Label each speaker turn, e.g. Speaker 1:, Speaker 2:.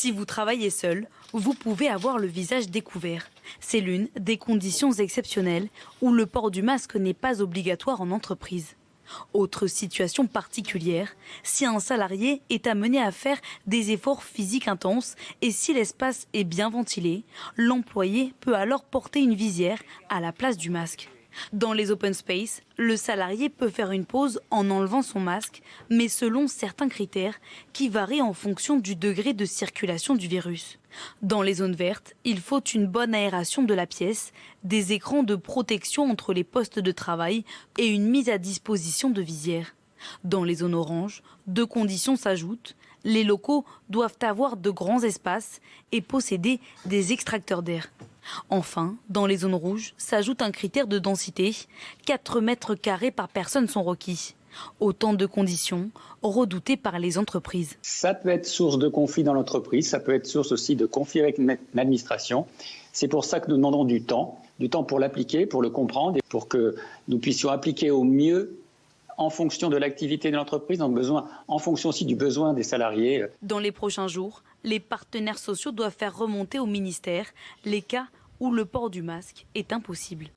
Speaker 1: Si vous travaillez seul, vous pouvez avoir le visage découvert. C'est l'une des conditions exceptionnelles où le port du masque n'est pas obligatoire en entreprise. Autre situation particulière, si un salarié est amené à faire des efforts physiques intenses et si l'espace est bien ventilé, l'employé peut alors porter une visière à la place du masque. Dans les open space, le salarié peut faire une pause en enlevant son masque, mais selon certains critères qui varient en fonction du degré de circulation du virus. Dans les zones vertes, il faut une bonne aération de la pièce, des écrans de protection entre les postes de travail et une mise à disposition de visières. Dans les zones oranges, deux conditions s'ajoutent. Les locaux doivent avoir de grands espaces et posséder des extracteurs d'air. Enfin, dans les zones rouges, s'ajoute un critère de densité. 4 mètres carrés par personne sont requis. Autant de conditions redoutées par les entreprises.
Speaker 2: Ça peut être source de conflit dans l'entreprise, ça peut être source aussi de conflit avec l'administration. C'est pour ça que nous demandons du temps pour l'appliquer, pour le comprendre et pour que nous puissions appliquer au mieux en fonction de l'activité de l'entreprise, en fonction aussi du besoin des salariés.
Speaker 1: Dans les prochains jours, les partenaires sociaux doivent faire remonter au ministère les cas où le port du masque est impossible.